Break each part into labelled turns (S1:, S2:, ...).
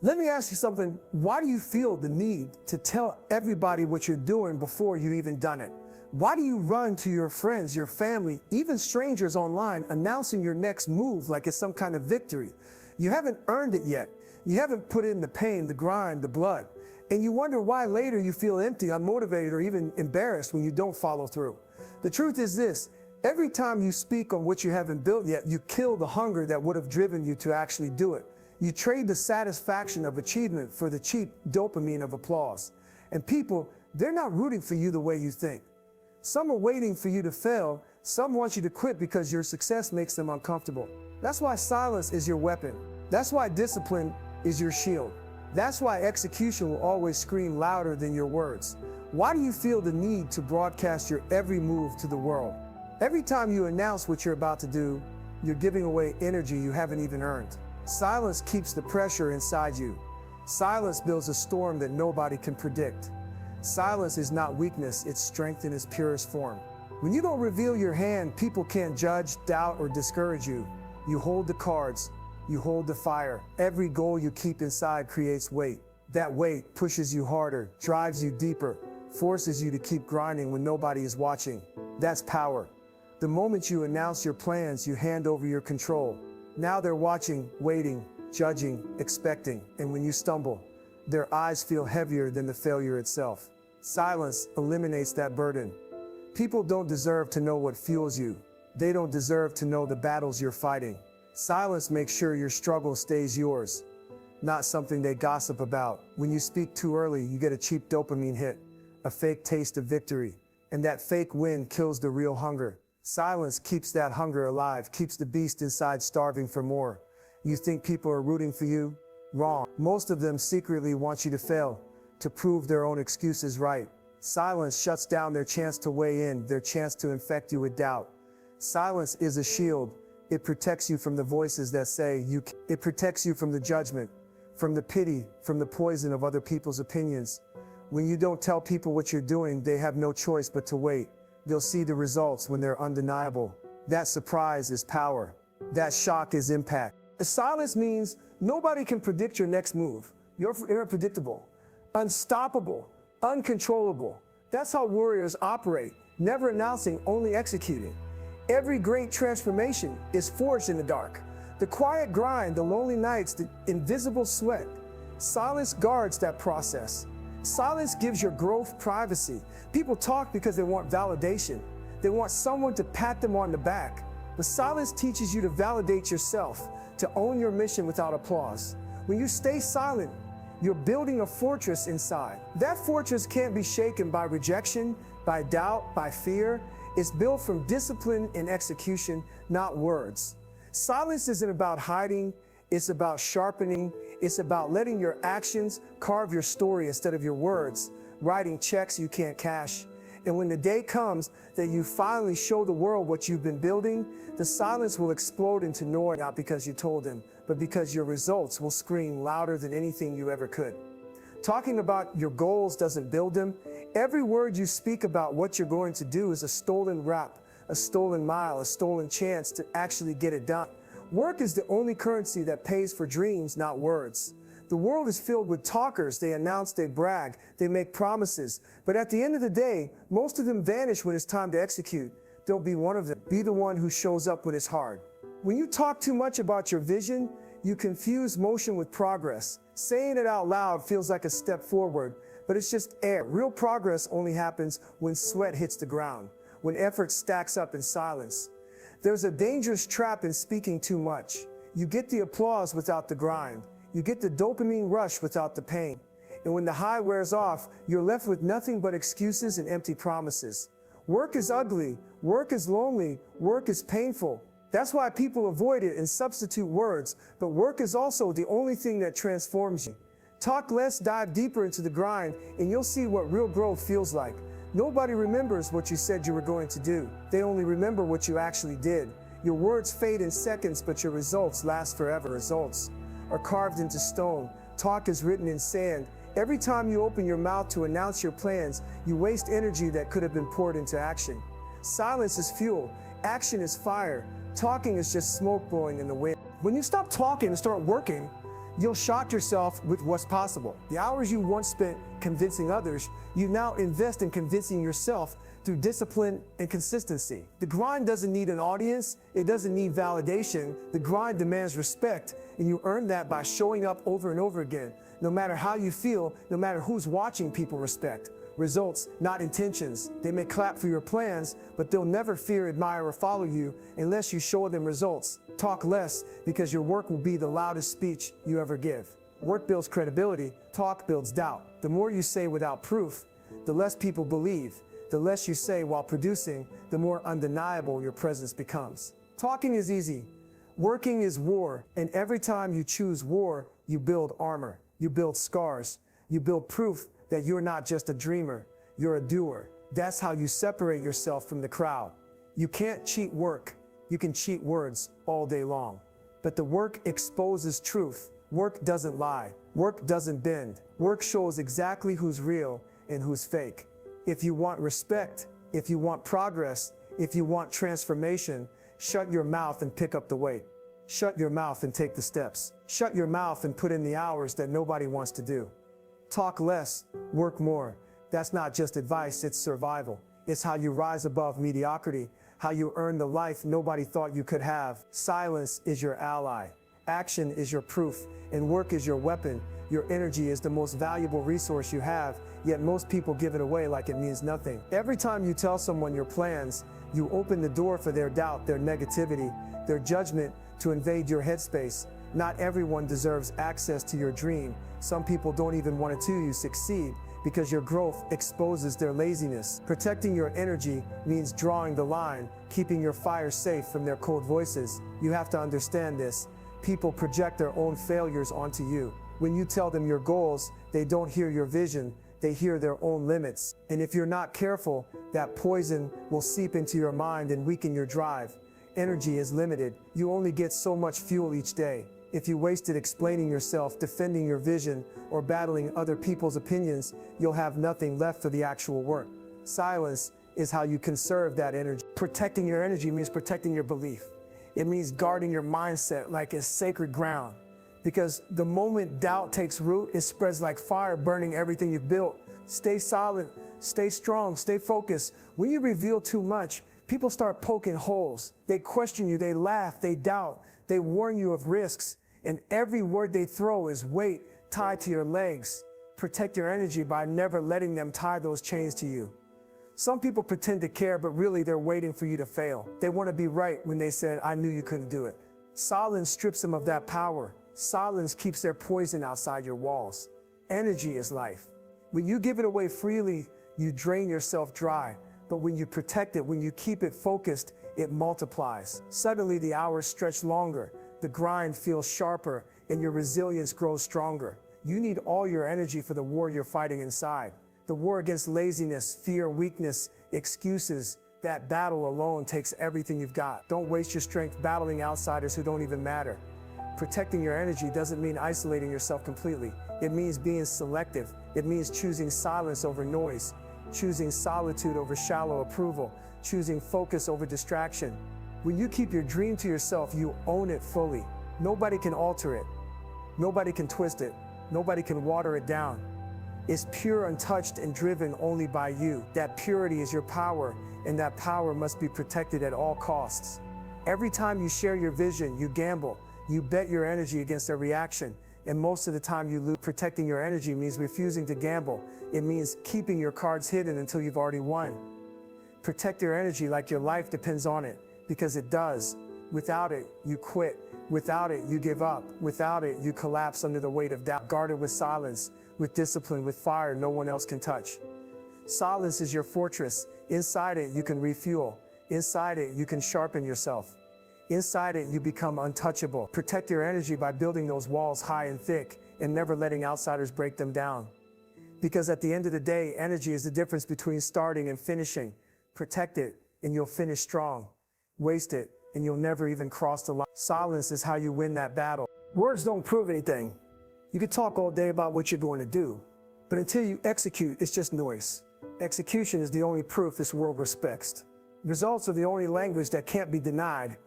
S1: Let me ask you something. Why do you feel the need to tell everybody what you're doing before you've even done it? Why do you run to your friends, your family, even strangers online, announcing your next move like it's some kind of victory? You haven't earned it yet. You haven't put in the pain, the grind, the blood. And you wonder why later you feel empty, unmotivated, or even embarrassed when you don't follow through. The truth is this: every time you speak on what you haven't built yet, you kill the hunger that would have driven you to actually do it. You trade the satisfaction of achievement for the cheap dopamine of applause. And people, they're not rooting for you the way you think. Some are waiting for you to fail. Some want you to quit because your success makes them uncomfortable. That's why silence is your weapon. That's why discipline is your shield. That's why execution will always scream louder than your words. Why do you feel the need to broadcast your every move to the world? Every time you announce what you're about to do, you're giving away energy you haven't even earned. Silence keeps the pressure inside you. Silence builds a storm that nobody can predict. Silence is not weakness, it's strength in its purest form. When you don't reveal your hand, people can't judge, doubt, or discourage you. You hold the cards, you hold the fire. Every goal you keep inside creates weight. That weight pushes you harder, drives you deeper, forces you to keep grinding when nobody is watching. That's power. The moment you announce your plans, you hand over your control. Now they're watching, waiting, judging, expecting. And when you stumble, their eyes feel heavier than the failure itself. Silence eliminates that burden. People don't deserve to know what fuels you. They don't deserve to know the battles you're fighting. Silence makes sure your struggle stays yours, not something they gossip about. When you speak too early, you get a cheap dopamine hit, a fake taste of victory. And that fake win kills the real hunger. Silence keeps that hunger alive, keeps the beast inside starving for more. You think people are rooting for you? Wrong. Most of them secretly want you to fail, to prove their own excuses right. Silence shuts down their chance to weigh in, their chance to infect you with doubt. Silence is a shield. It protects you from the voices that say you can't. It protects you from the judgment, from the pity, from the poison of other people's opinions. When you don't tell people what you're doing, they have no choice but to wait. They'll see the results when they're undeniable. That surprise is power. That shock is impact. Silence means nobody can predict your next move. You're unpredictable, unstoppable, uncontrollable. That's how warriors operate, never announcing, only executing. Every great transformation is forged in the dark. The quiet grind, the lonely nights, the invisible sweat. Silence guards that process. Silence gives your growth privacy. People talk because they want validation. They want someone to pat them on the back. But silence teaches you to validate yourself, to own your mission without applause. When you stay silent, you're building a fortress inside. That fortress can't be shaken by rejection, by doubt, by fear. It's built from discipline and execution, not words. Silence isn't about hiding, it's about sharpening. It's about letting your actions carve your story instead of your words, writing checks you can't cash. And when the day comes that you finally show the world what you've been building, the silence will explode into noise, not because you told them, but because your results will scream louder than anything you ever could. Talking about your goals doesn't build them. Every word you speak about what you're going to do is a stolen rap, a stolen mile, a stolen chance to actually get it done. Work is the only currency that pays for dreams, not words. The world is filled with talkers. They announce, they brag, they make promises. But at the end of the day, most of them vanish when it's time to execute. Don't be one of them. Be the one who shows up when it's hard. When you talk too much about your vision, you confuse motion with progress. Saying it out loud feels like a step forward, but it's just air. Real progress only happens when sweat hits the ground, when effort stacks up in silence. There's a dangerous trap in speaking too much. You get the applause without the grind. You get the dopamine rush without the pain. And when the high wears off, you're left with nothing but excuses and empty promises. Work is ugly. Work is lonely. Work is painful. That's why people avoid it and substitute words. But work is also the only thing that transforms you. Talk less, dive deeper into the grind, and you'll see what real growth feels like. Nobody remembers what you said you were going to do. They only remember what you actually did. Your words fade in seconds, but your results last forever. Results are carved into stone. Talk is written in sand. Every time you open your mouth to announce your plans, you waste energy that could have been poured into action. Silence is fuel. Action is fire. Talking is just smoke blowing in the wind. When you stop talking and start working, You'll shock yourself with what's possible. The hours you once spent convincing others, you now invest in convincing yourself through discipline and consistency. The grind doesn't need an audience, it doesn't need validation. The grind demands respect, and you earn that by showing up over and over again. No matter how you feel, no matter who's watching, people respect. Results, not intentions. They may clap for your plans, but they'll never fear, admire, or follow you unless you show them results. Talk less, because your work will be the loudest speech you ever give. Work builds credibility, talk builds doubt. The more you say without proof, the less people believe. The less you say while producing, the more undeniable your presence becomes. Talking is easy. Working is war, and every time you choose war, you build armor, you build scars, you build proof that you're not just a dreamer, you're a doer. That's how you separate yourself from the crowd. You can't cheat work, you can cheat words all day long. But the work exposes truth. Work doesn't lie, work doesn't bend. Work shows exactly who's real and who's fake. If you want respect, if you want progress, if you want transformation, shut your mouth and pick up the weight. Shut your mouth and take the steps. Shut your mouth and put in the hours that nobody wants to do. Talk less, work more. That's not just advice, it's survival. It's how you rise above mediocrity, how you earn the life nobody thought you could have. Silence is your ally. Action is your proof, and work is your weapon. Your energy is the most valuable resource you have, yet most people give it away like it means nothing. Every time you tell someone your plans, you open the door for their doubt, their negativity, their judgment to invade your headspace. Not everyone deserves access to your dream. Some people don't even want to see you succeed because your growth exposes their laziness. Protecting your energy means drawing the line, keeping your fire safe from their cold voices. You have to understand this. People project their own failures onto you. When you tell them your goals, they don't hear your vision, they hear their own limits. And if you're not careful, that poison will seep into your mind and weaken your drive. Energy is limited. You only get so much fuel each day. If you waste it explaining yourself, defending your vision, or battling other people's opinions, you'll have nothing left for the actual work. Silence is how you conserve that energy. Protecting your energy means protecting your belief. It means guarding your mindset like it's sacred ground. Because the moment doubt takes root, it spreads like fire, burning everything you've built. Stay solid, stay strong, stay focused. When you reveal too much, people start poking holes. They question you, they laugh, they doubt, they warn you of risks. And every word they throw is weight tied to your legs. Protect your energy by never letting them tie those chains to you. Some people pretend to care, but really they're waiting for you to fail. They want to be right when they said, I knew you couldn't do it. Silence strips them of that power. Silence keeps their poison outside your walls. Energy is life. When you give it away freely, you drain yourself dry. But when you protect it, when you keep it focused, it multiplies. Suddenly the hours stretch longer, the grind feels sharper, and your resilience grows stronger. You need all your energy for the war you're fighting inside. The war against laziness, fear, weakness, excuses. That battle alone takes everything you've got. Don't waste your strength battling outsiders who don't even matter. Protecting your energy doesn't mean isolating yourself completely. It means being selective. It means choosing silence over noise, choosing solitude over shallow approval, choosing focus over distraction. When you keep your dream to yourself, you own it fully. Nobody can alter it. Nobody can twist it. Nobody can water it down. It's pure, untouched, and driven only by you. That purity is your power, and that power must be protected at all costs. Every time you share your vision, you gamble. You bet your energy against a reaction, and most of the time you lose. Protecting your energy means refusing to gamble. It means keeping your cards hidden until you've already won. Protect your energy like your life depends on it, because it does. Without it, you quit. Without it, you give up. Without it, you collapse under the weight of doubt. Guard it with silence, with discipline, with fire no one else can touch. Silence is your fortress. Inside it, you can refuel. Inside it, you can sharpen yourself. Inside it, you become untouchable. Protect your energy by building those walls high and thick and never letting outsiders break them down. Because at the end of the day, energy is the difference between starting and finishing. Protect it and you'll finish strong. Waste it and you'll never even cross the line. Silence is how you win that battle. Words don't prove anything. You can talk all day about what you're going to do, but until you execute, it's just noise. Execution is the only proof this world respects. Results are the only language that can't be denied.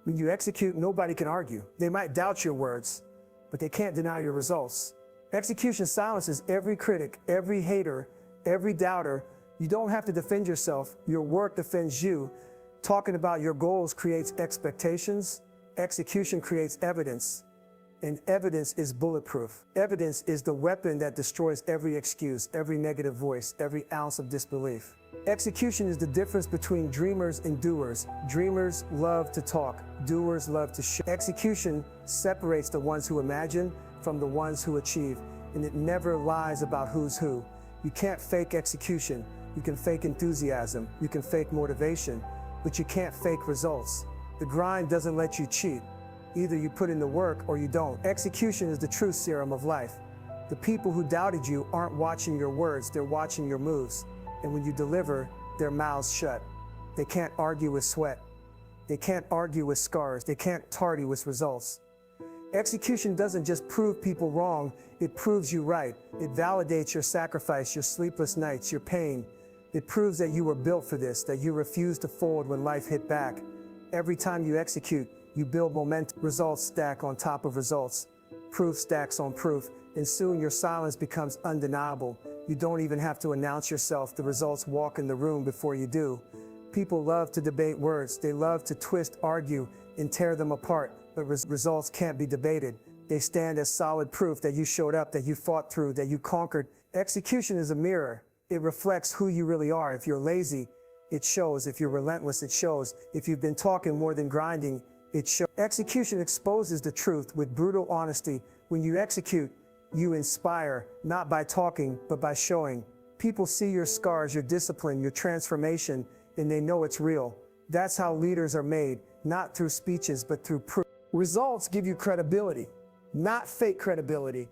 S1: When you execute, nobody can argue. They might doubt your words, but they can't deny your results. Execution silences every critic, every hater, every doubter. You don't have to defend yourself. Your work defends you. Talking about your goals creates expectations. Execution creates evidence. And evidence is bulletproof. Evidence is the weapon that destroys every excuse, every negative voice, every ounce of disbelief. Execution is the difference between dreamers and doers. Dreamers love to talk. Doers love to show. Execution separates the ones who imagine from the ones who achieve, and it never lies about who's who. You can't fake execution. You can fake enthusiasm. You can fake motivation, but you can't fake results. The grind doesn't let you cheat. Either you put in the work or you don't. Execution is the true serum of life. The people who doubted you aren't watching your words, they're watching your moves. And when you deliver, their mouths shut. They can't argue with sweat. They can't argue with scars. They can't tardy with results. Execution doesn't just prove people wrong, it proves you right. It validates your sacrifice, your sleepless nights, your pain. It proves that you were built for this, that you refused to fold when life hit back. Every time you execute, you build momentum. Results stack on top of results. Proof stacks on proof, and soon your silence becomes undeniable. You don't even have to announce yourself. The results walk in the room before you do. People love to debate words. They love to twist, argue, and tear them apart, but results can't be debated. They stand as solid proof that you showed up, that you fought through, that you conquered. Execution is a mirror. It reflects who you really are. If you're lazy, it shows. If you're relentless, it shows. If you've been talking more than grinding, it shows. Execution exposes the truth with brutal honesty. When you execute, you inspire, not by talking, but by showing. People see your scars, your discipline, your transformation, and they know it's real. That's how leaders are made, not through speeches, but through proof. Results give you credibility, not fake credibility,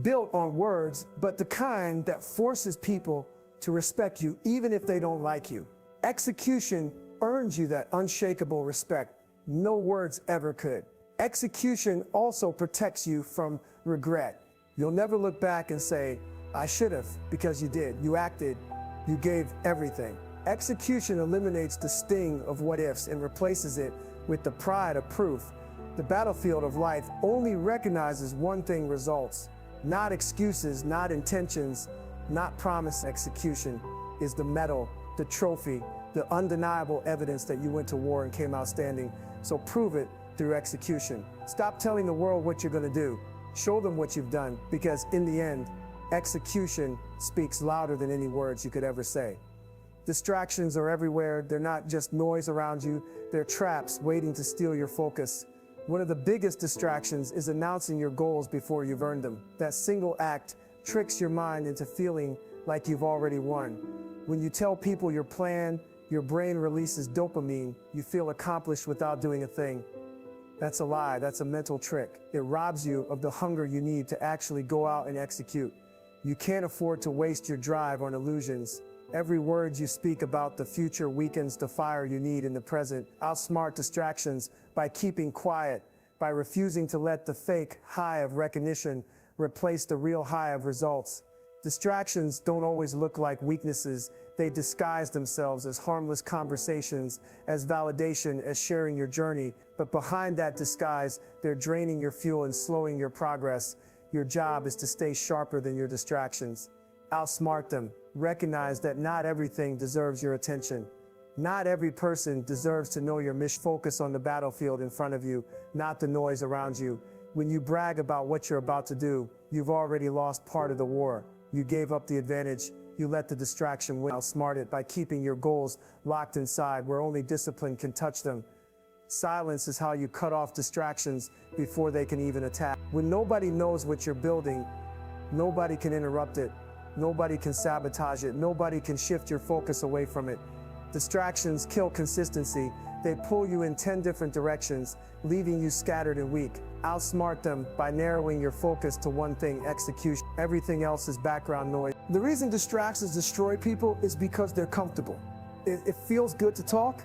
S1: built on words, but the kind that forces people to respect you, even if they don't like you. Execution earns you that unshakable respect. No words ever could. Execution also protects you from regret. You'll never look back and say, I should have, because you did. You acted, you gave everything. Execution eliminates the sting of what ifs and replaces it with the pride of proof. The battlefield of life only recognizes one thing: results. Not excuses, not intentions, not promise. Execution is the medal, the trophy, the undeniable evidence that you went to war and came out standing. So prove it through execution. Stop telling the world what you're going to do. Show them what you've done, because in the end, execution speaks louder than any words you could ever say. Distractions are everywhere. They're not just noise around you. They're traps waiting to steal your focus. One of the biggest distractions is announcing your goals before you've earned them. That single act tricks your mind into feeling like you've already won. When you tell people your plan, your brain releases dopamine. You feel accomplished without doing a thing. That's a lie. That's a mental trick. It robs you of the hunger you need to actually go out and execute. You can't afford to waste your drive on illusions. Every word you speak about the future weakens the fire you need in the present. Outsmart distractions by keeping quiet, by refusing to let the fake high of recognition replace the real high of results. Distractions don't always look like weaknesses. They disguise themselves as harmless conversations, as validation, as sharing your journey. But behind that disguise, they're draining your fuel and slowing your progress. Your job is to stay sharper than your distractions. Outsmart them. Recognize that not everything deserves your attention. Not every person deserves to know your mission. Focus on the battlefield in front of you, not the noise around you. When you brag about what you're about to do, you've already lost part of the war. You gave up the advantage. You let the distraction win. Outsmart it by keeping your goals locked inside, where only discipline can touch them. Silence is how you cut off distractions before they can even attack. When nobody knows what you're building, nobody can interrupt it. Nobody can sabotage it. Nobody can shift your focus away from it. Distractions kill consistency. They pull you in 10 different directions, leaving you scattered and weak. Outsmart them by narrowing your focus to one thing: execution. Everything else is background noise. The reason distractions destroy people is because they're comfortable. It feels good to talk.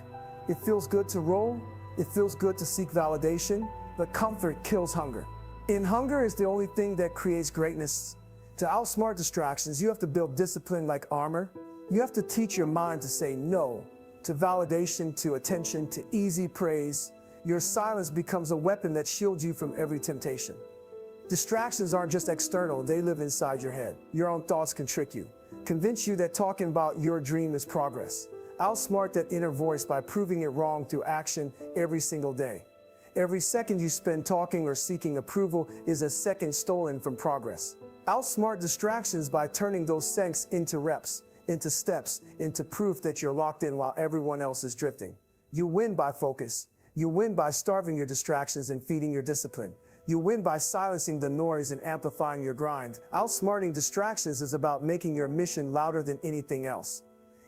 S1: It feels good to roll. It feels good to seek validation, but comfort kills hunger. And hunger is the only thing that creates greatness. To outsmart distractions, you have to build discipline like armor. You have to teach your mind to say no to validation, to attention, to easy praise. Your silence becomes a weapon that shields you from every temptation. Distractions aren't just external, they live inside your head. Your own thoughts can trick you, convince you that talking about your dream is progress. Outsmart that inner voice by proving it wrong through action every single day. Every second you spend talking or seeking approval is a second stolen from progress. Outsmart distractions by turning those seconds into reps, into steps, into proof that you're locked in while everyone else is drifting. You win by focus. You win by starving your distractions and feeding your discipline. You win by silencing the noise and amplifying your grind. Outsmarting distractions is about making your mission louder than anything else.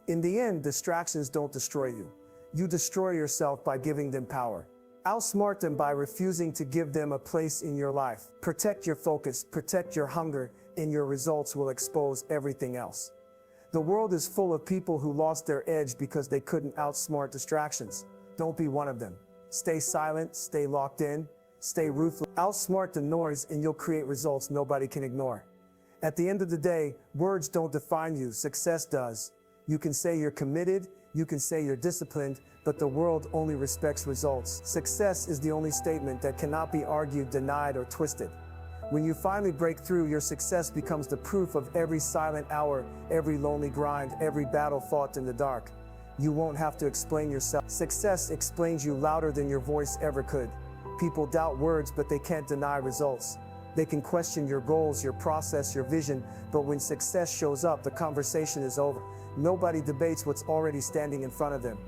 S1: In the end, distractions don't destroy you. You destroy yourself by giving them power. Outsmart them by refusing to give them a place in your life. Protect your focus, protect your hunger, and your results will expose everything else. The world is full of people who lost their edge because they couldn't outsmart distractions. Don't be one of them. Stay silent, stay locked in, stay ruthless. Outsmart the noise and you'll create results nobody can ignore. At the end of the day, words don't define you, success does. You can say you're committed, you can say you're disciplined, but the world only respects results. Success is the only statement that cannot be argued, denied, or twisted. When you finally break through, your success becomes the proof of every silent hour, every lonely grind, every battle fought in the dark. You won't have to explain yourself. Success explains you louder than your voice ever could. People doubt words, but they can't deny results. They can question your goals, your process, your vision, but when success shows up, the conversation is over. Nobody debates what's already standing in front of them.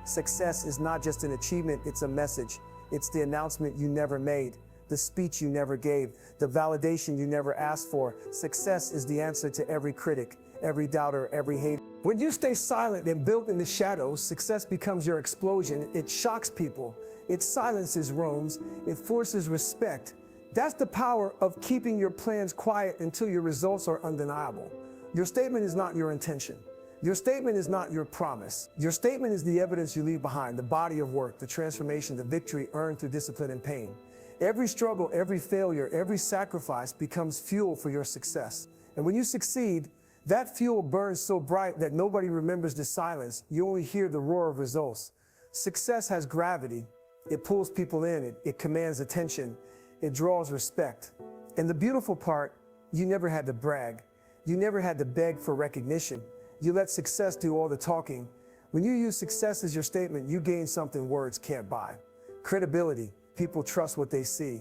S1: Success is not just an achievement, it's a message. It's the announcement you never made, the speech you never gave, the validation you never asked for. Success is the answer to every critic, every doubter, every hater. When you stay silent and built in the shadows, success becomes your explosion. It shocks people, it silences rooms, it forces respect. That's the power of keeping your plans quiet until your results are undeniable. Your statement is not your intention. Your statement is not your promise. Your statement is the evidence you leave behind, the body of work, the transformation, the victory earned through discipline and pain. Every struggle, every failure, every sacrifice becomes fuel for your success. And when you succeed, that fuel burns so bright that nobody remembers the silence. You only hear the roar of results. Success has gravity. It pulls people in. It commands attention. It draws respect. And the beautiful part, you never had to brag. You never had to beg for recognition. You let success do all the talking. When you use success as your statement, you gain something words can't buy. Credibility. People trust what they see.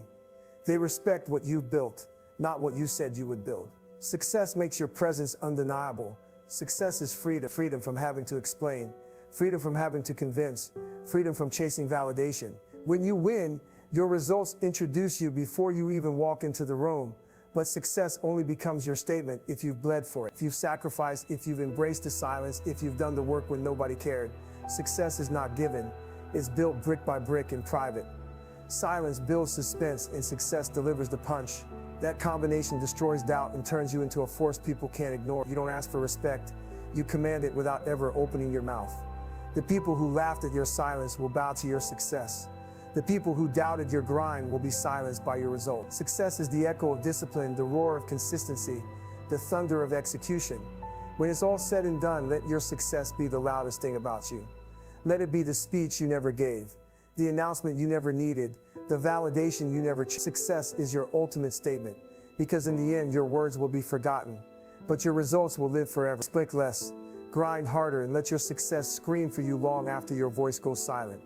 S1: They respect what you've built, not what you said you would build. Success makes your presence undeniable. Success is freedom. Freedom from having to explain. Freedom from having to convince. Freedom from chasing validation. When you win, your results introduce you before you even walk into the room. But success only becomes your statement if you've bled for it, if you've sacrificed, if you've embraced the silence, if you've done the work when nobody cared. Success is not given. It's built brick by brick in private. Silence builds suspense and success delivers the punch. That combination destroys doubt and turns you into a force people can't ignore. You don't ask for respect. You command it without ever opening your mouth. The people who laughed at your silence will bow to your success. The people who doubted your grind will be silenced by your results. Success is the echo of discipline, the roar of consistency, the thunder of execution. When it's all said and done, let your success be the loudest thing about you. Let it be the speech you never gave, the announcement you never needed, the validation you never chose. Success is your ultimate statement, because in the end, your words will be forgotten, but your results will live forever. Speak less, grind harder, and let your success scream for you long after your voice goes silent.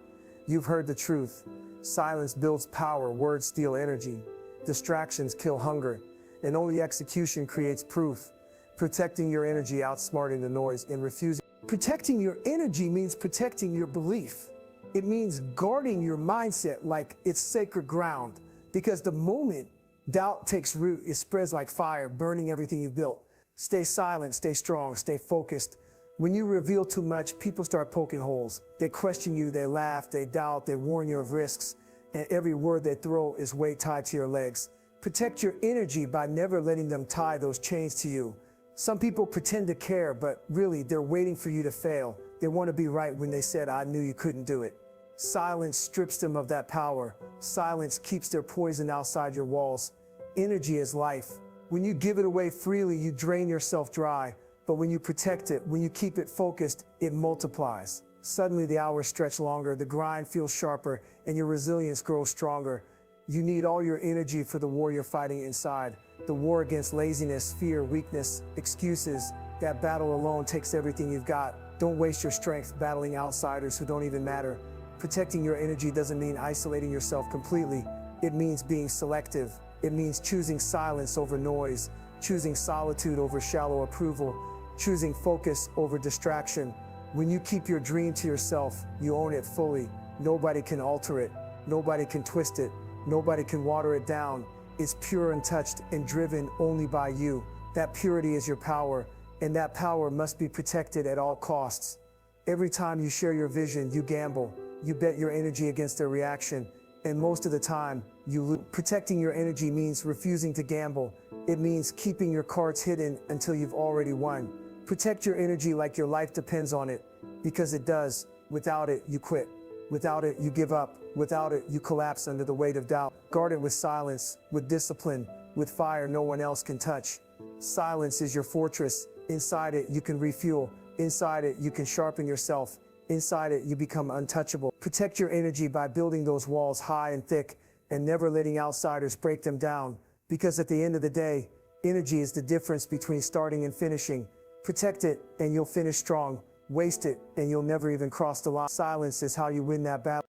S1: You've heard the truth. Silence builds power, words steal energy, distractions kill hunger, and only execution creates proof. Protecting your energy, outsmarting the noise, and refusing. Protecting your energy means protecting your belief. It means guarding your mindset like it's sacred ground, because the moment doubt takes root, it spreads like fire, burning everything you've built. Stay silent, stay strong, stay focused. When you reveal too much, people start poking holes. They question you, they laugh, they doubt, they warn you of risks, and every word they throw is weight tied to your legs. Protect your energy by never letting them tie those chains to you. Some people pretend to care, but really they're waiting for you to fail. They want to be right when they said, "I knew you couldn't do it." Silence strips them of that power. Silence keeps their poison outside your walls. Energy is life. When you give it away freely, you drain yourself dry. But when you protect it, when you keep it focused, it multiplies. Suddenly the hours stretch longer, the grind feels sharper, and your resilience grows stronger. You need all your energy for the war you're fighting inside. The war against laziness, fear, weakness, excuses. That battle alone takes everything you've got. Don't waste your strength battling outsiders who don't even matter. Protecting your energy doesn't mean isolating yourself completely. It means being selective. It means choosing silence over noise, choosing solitude over shallow approval, choosing focus over distraction. When you keep your dream to yourself, you own it fully. Nobody can alter it. Nobody can twist it. Nobody can water it down. It's pure, untouched, and driven only by you. That purity is your power, and that power must be protected at all costs. Every time you share your vision, you gamble. You bet your energy against their reaction, and most of the time, you lose. Protecting your energy means refusing to gamble. It means keeping your cards hidden until you've already won. Protect your energy like your life depends on it, because it does. Without it, you quit. Without it, you give up. Without it, you collapse under the weight of doubt. Guard it with silence, with discipline, with fire no one else can touch. Silence is your fortress. Inside it, you can refuel. Inside it, you can sharpen yourself. Inside it, you become untouchable. Protect your energy by building those walls high and thick and never letting outsiders break them down. Because at the end of the day, energy is the difference between starting and finishing. Protect it and you'll finish strong. Waste it and you'll never even cross the line. Silence is how you win that battle.